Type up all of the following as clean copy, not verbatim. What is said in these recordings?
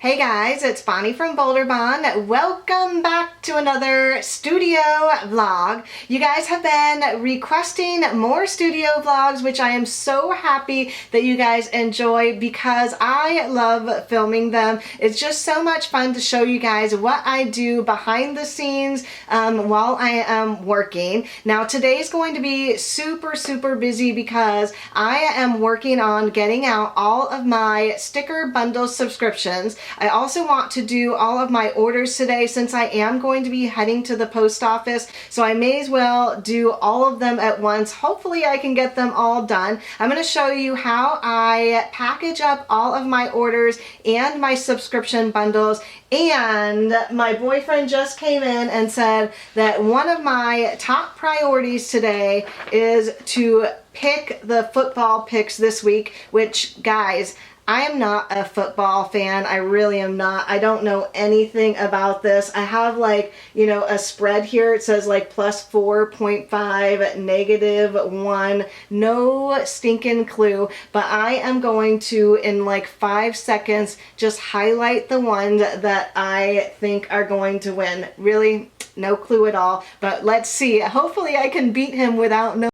Hey guys, it's Bonnie from Bolderbon. Welcome back to another studio vlog. You guys have been requesting more studio vlogs, which I am so happy that you guys enjoy because I love filming them. It's just so much fun to show you guys what I do behind the scenes while I am working. Now today's going to be super busy because I am working on getting out all of my sticker bundle subscriptions. I also want to do all of my orders today since I am going to be heading to the post office, so I may as well do all of them at once. Hopefully I can get them all done. I'm going to show you how I package up all of my orders and my subscription bundles. And my boyfriend just came in and said that one of my top priorities today is to pick the football picks this week, which, guys, I am not a football fan. I really am not. I don't know anything about this. I have like, you know, a spread here. It says like plus 4.5, -1. No stinking clue. But I am going to, in like 5 seconds, just highlight the ones that I think are going to win. Really, no clue at all. But let's see. Hopefully I can beat him without no.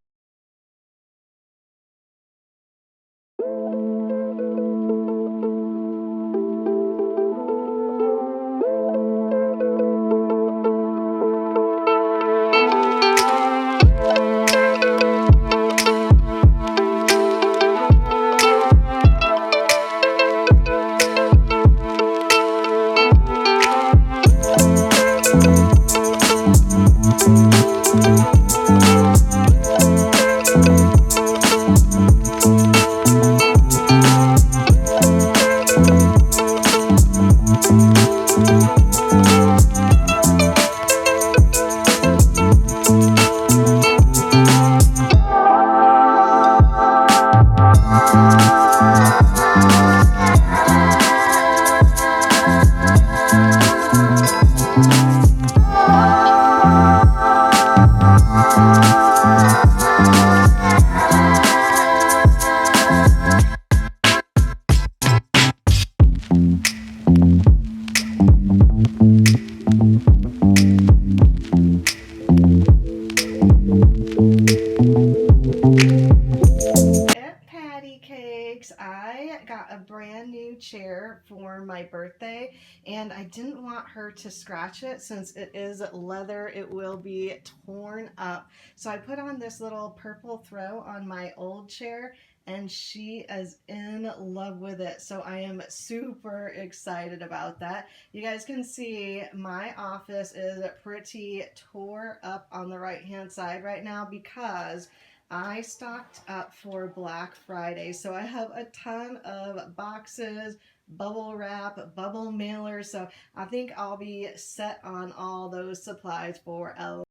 I got a brand new chair for my birthday and I didn't want her to scratch it since it is leather. It will be torn up. So I put on this little purple throw on my old chair and she is in love with it. So I am super excited about that. You guys can see my office is pretty tore up on the right hand side right now because I stocked up for Black Friday, so I have a ton of boxes, bubble wrap, bubble mailers, so I think I'll be set on all those supplies for a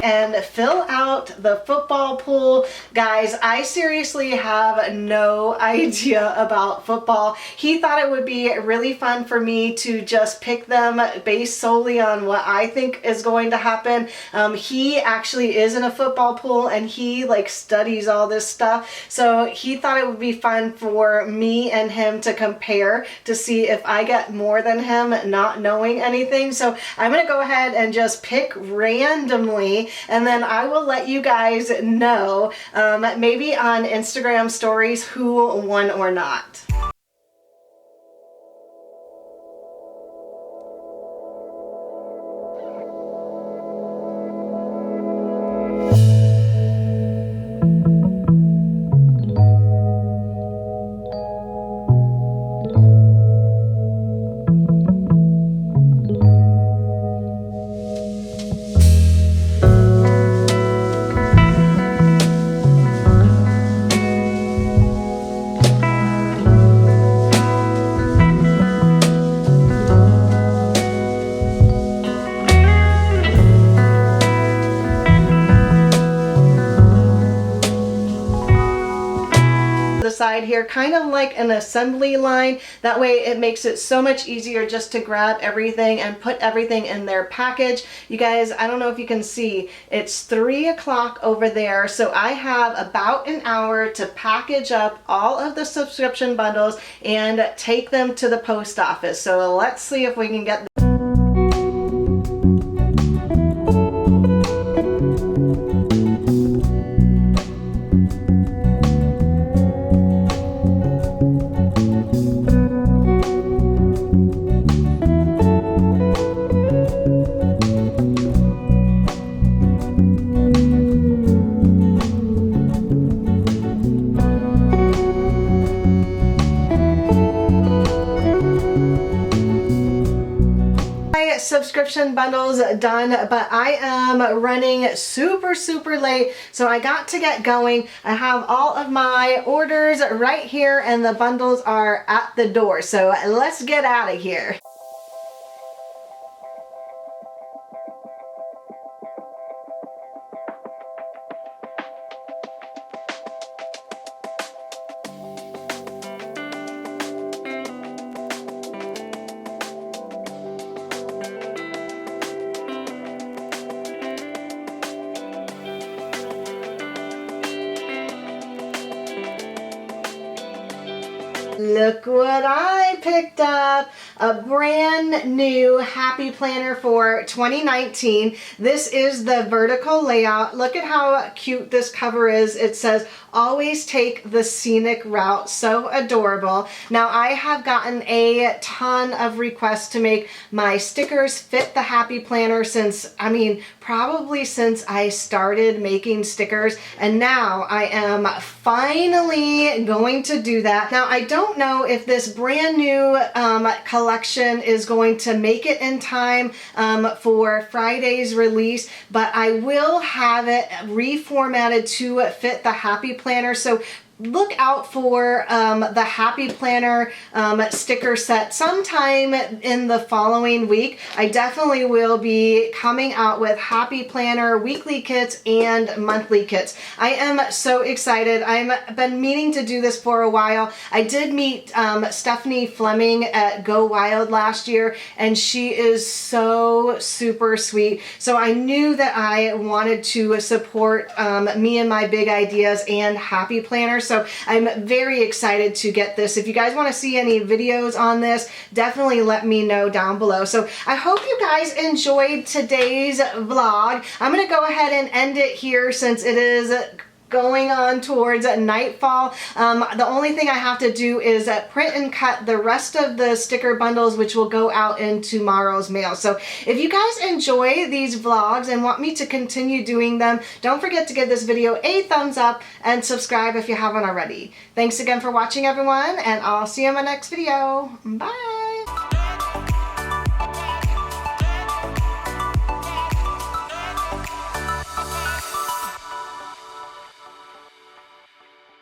and fill out the football pool. Guys, I seriously have no idea about football. He thought it would be really fun for me to just pick them based solely on what I think is going to happen. He actually is in a football pool and he like studies all this stuff. So he thought it would be fun for me and him to compare to see if I get more than him not knowing anything. So I'm going to go ahead and just pick randomly and then I will let you guys know, maybe on Instagram stories, who won or not. The side here, kind of like an assembly line. That way it makes it so much easier just to grab everything and put everything in their package. You guys, I don't know if you can see, it's 3 o'clock over there, so I have about an hour to package up all of the subscription bundles and take them to the post office. So let's see if we can get subscription bundles done, but I am running super late, so I got to get going. I have all of my orders right here and the bundles are at the door, so let's get out of here. Look what I picked up, a brand new Happy Planner for 2019. This is the vertical layout. Look at how cute this cover is. It says, always take the scenic route. So adorable. Now I have gotten a ton of requests to make my stickers fit the Happy Planner since, probably since I started making stickers, and now I am finally going to do that. Now I don't know if this brand new collection is going to make it in time for Friday's release, but I will have it reformatted to fit the Happy Planner. So look out for the Happy Planner sticker set sometime in the following week. I definitely will be coming out with Happy Planner weekly kits and monthly kits. I am so excited. I've been meaning to do this for a while. I did meet Stephanie Fleming at Go Wild last year, and she is so super sweet. So I knew that I wanted to support me and my big ideas and Happy Planner. So I'm very excited to get this. If you guys want to see any videos on this, definitely let me know down below. So I hope you guys enjoyed today's vlog. I'm going to go ahead and end it here since it is going on towards nightfall. The only thing I have to do is print and cut the rest of the sticker bundles, which will go out in tomorrow's mail. So if you guys enjoy these vlogs and want me to continue doing them, don't forget to give this video a thumbs up and subscribe if you haven't already. Thanks again for watching, everyone, and I'll see you in my next video. Bye!